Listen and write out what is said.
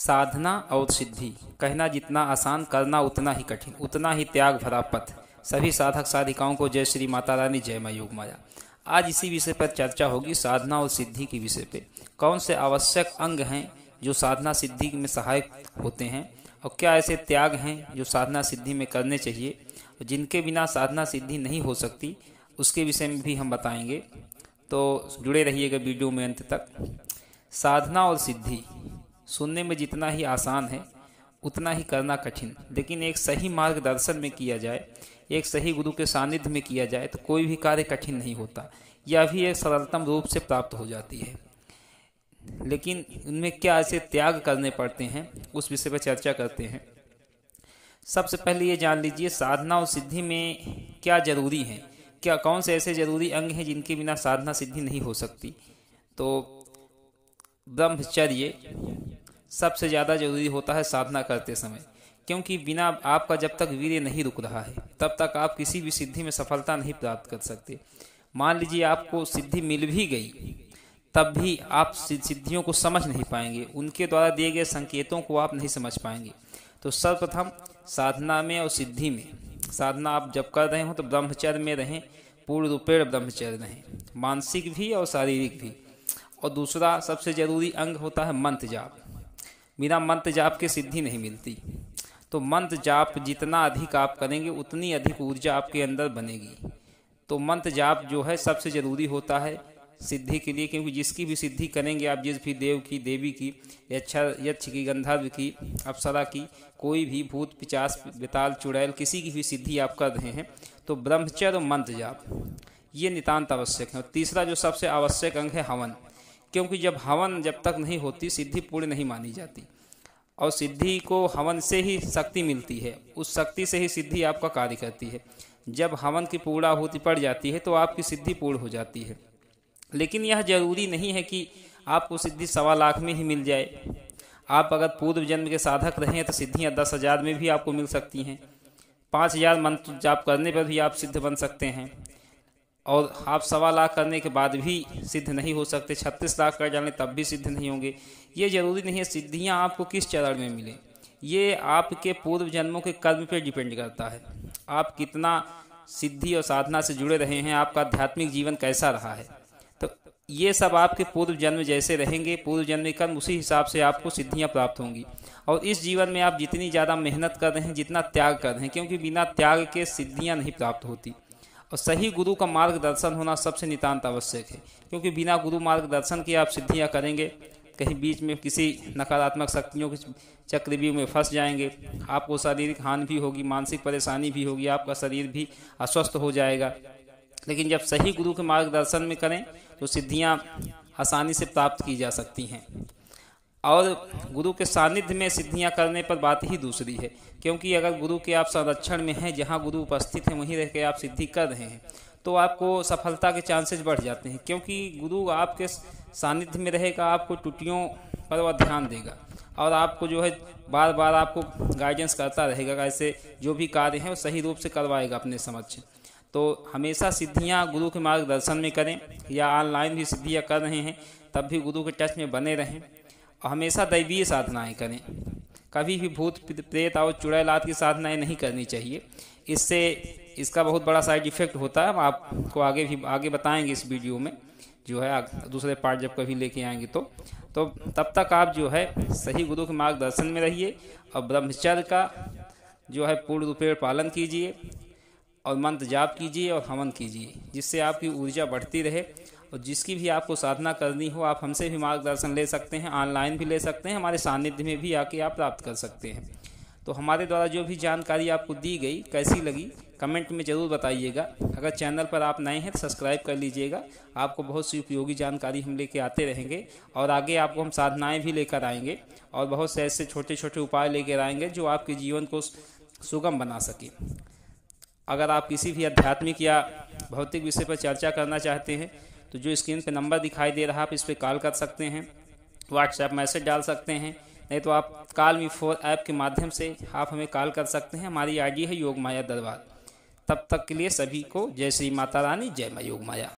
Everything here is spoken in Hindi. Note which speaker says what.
Speaker 1: साधना और सिद्धि, कहना जितना आसान करना उतना ही कठिन, उतना ही त्याग भरा पथ। सभी साधक साधिकाओं को जय श्री माता रानी, जय मां योग माया। आज इसी विषय पर चर्चा होगी, साधना और सिद्धि के विषय पे। कौन से आवश्यक अंग हैं जो साधना सिद्धि में सहायक होते हैं और क्या ऐसे त्याग हैं जो साधना सिद्धि में करने चाहिए, जिनके बिना साधना सिद्धि नहीं हो सकती, उसके विषय में भी हम बताएंगे। तो जुड़े रहिएगा वीडियो में अंत तक। साधना और सिद्धि सुनने में जितना ही आसान है उतना ही करना कठिन, लेकिन एक सही मार्गदर्शन में किया जाए, एक सही गुरु के सानिध्य में किया जाए तो कोई भी कार्य कठिन नहीं होता, यह भी एक सरलतम रूप से प्राप्त हो जाती है। लेकिन उनमें क्या ऐसे त्याग करने पड़ते हैं, उस विषय पर चर्चा करते हैं। सबसे पहले ये जान लीजिए, साधना और सिद्धि में क्या जरूरी है, क्या कौन से ऐसे जरूरी अंग हैं जिनके बिना साधना सिद्धि नहीं हो सकती। तो ब्रह्मचर्य सबसे ज़्यादा जरूरी होता है साधना करते समय, क्योंकि बिना आपका जब तक वीर्य नहीं रुक रहा है तब तक आप किसी भी सिद्धि में सफलता नहीं प्राप्त कर सकते। मान लीजिए आपको सिद्धि मिल भी गई, तब भी आप सिद्धियों को समझ नहीं पाएंगे, उनके द्वारा दिए गए संकेतों को आप नहीं समझ पाएंगे। तो सर्वप्रथम साधना में और सिद्धि में, साधना आप जब कर रहे हो तो ब्रह्मचर्य में रहें, पूर्ण रूपेण ब्रह्मचर्य रहें, मानसिक भी और शारीरिक भी। और दूसरा सबसे जरूरी अंग होता है मंत्र जाप। बिना मंत्र जाप के सिद्धि नहीं मिलती। तो मंत्र जाप जितना अधिक आप करेंगे उतनी अधिक ऊर्जा आपके अंदर बनेगी। तो मंत्र जाप जो है सबसे ज़रूरी होता है सिद्धि के लिए, क्योंकि जिसकी भी सिद्धि करेंगे आप, जिस भी देव की, देवी की, यक्ष की, गंधर्व की, अप्सरा की, कोई भी भूत पिचास बेताल चुड़ैल किसी की भी सिद्धि आप कर रहे हैं तो ब्रह्मचर्य और मंत्र जाप ये नितांत आवश्यक है। और तीसरा जो सबसे आवश्यक अंग है हवन, क्योंकि जब हवन जब तक नहीं होती सिद्धि पूर्ण नहीं मानी जाती, और सिद्धि को हवन से ही शक्ति मिलती है, उस शक्ति से ही सिद्धि आपका कार्य करती है। जब हवन की पूर्णाहुति पड़ जाती है तो आपकी सिद्धि पूर्ण हो जाती है। लेकिन यह जरूरी नहीं है कि आपको सिद्धि 1.25 लाख में ही मिल जाए। आप अगर पूर्व जन्म के साधक रहें तो सिद्धियाँ 10,000 में भी आपको मिल सकती हैं। 5,000 मंत्र जाप करने पर भी आप सिद्ध बन सकते हैं, और आप 1.25 लाख करने के बाद भी सिद्ध नहीं हो सकते, 36 लाख कर डालें तब भी सिद्ध नहीं होंगे। ये जरूरी नहीं है सिद्धियां आपको किस चरण में मिले, ये आपके पूर्व जन्मों के कर्म पर डिपेंड करता है। आप कितना सिद्धि और साधना से जुड़े रहे हैं, आपका आध्यात्मिक जीवन कैसा रहा है, तो ये सब आपके पूर्व जन्म जैसे रहेंगे, पूर्व जन्म के कर्म उसी हिसाब से आपको सिद्धियाँ प्राप्त होंगी। और इस जीवन में आप जितनी ज़्यादा मेहनत कर रहे हैं, जितना त्याग कर रहे हैं, क्योंकि बिना त्याग के सिद्धियाँ नहीं प्राप्त होती। और सही गुरु का मार्गदर्शन होना सबसे नितांत आवश्यक है, क्योंकि बिना गुरु मार्गदर्शन के आप सिद्धियां करेंगे, कहीं बीच में किसी नकारात्मक शक्तियों के चक्रव्यूह में फंस जाएंगे, आपको शारीरिक हानि भी होगी, मानसिक परेशानी भी होगी, आपका शरीर भी अस्वस्थ हो जाएगा। लेकिन जब सही गुरु के मार्गदर्शन में करें तो सिद्धियां आसानी से प्राप्त की जा सकती हैं। और गुरु के सानिध्य में सिद्धियां करने पर बात ही दूसरी है, क्योंकि अगर गुरु के आप संरक्षण में हैं, जहां गुरु उपस्थित हैं वहीं रह के आप सिद्धि कर रहे हैं, तो आपको सफलता के चांसेस बढ़ जाते हैं। क्योंकि गुरु आपके सानिध्य में रहेगा, आपको त्रुटियों पर वह ध्यान देगा और आपको जो है बार बार आपको गाइडेंस करता रहेगा, ऐसे जो भी कार्य हैं वो सही रूप से करवाएगा अपने समक्ष। तो हमेशा सिद्धियाँ गुरु के मार्गदर्शन में करें, या ऑनलाइन भी सिद्धियाँ कर रहे हैं तब भी गुरु के टच में बने रहें। और हमेशा दैवीय साधनाएं करें, कभी भी भूत प्रेत और चुड़ैल आदि की साधनाएं नहीं करनी चाहिए। इससे इसका बहुत बड़ा साइड इफेक्ट होता है। हम आपको आगे बताएंगे इस वीडियो में, जो है दूसरे पार्ट जब कभी लेके आएंगे तो तब तक आप जो है सही गुरु के मार्गदर्शन में रहिए और ब्रह्मचर्य का जो है पूर्ण रूपेण पालन कीजिए, और मंत्र जाप कीजिए और हवन कीजिए, जिससे आपकी ऊर्जा बढ़ती रहे। और जिसकी भी आपको साधना करनी हो आप हमसे भी मार्गदर्शन ले सकते हैं, ऑनलाइन भी ले सकते हैं, हमारे सानिध्य में भी आके आप प्राप्त कर सकते हैं। तो हमारे द्वारा जो भी जानकारी आपको दी गई कैसी लगी कमेंट में ज़रूर बताइएगा। अगर चैनल पर आप नए हैं तो सब्सक्राइब कर लीजिएगा, आपको बहुत सी उपयोगी जानकारी हम लेके आते रहेंगे, और आगे आपको हम साधनाएँ भी लेकर आएंगे और बहुत से ऐसे छोटे छोटे उपाय लेकर आएंगे जो आपके जीवन को सुगम बना सके। अगर आप किसी भी आध्यात्मिक या भौतिक विषय पर चर्चा करना चाहते हैं तो जो स्क्रीन पे नंबर दिखाई दे रहा है आप इस पर कॉल कर सकते हैं, व्हाट्सएप मैसेज डाल सकते हैं, नहीं तो आप कॉल मी 4 ऐप के माध्यम से आप हमें कॉल कर सकते हैं। हमारी आईडी है योग माया दरबार। तब तक के लिए सभी को जय श्री माता रानी, जय मां योग माया।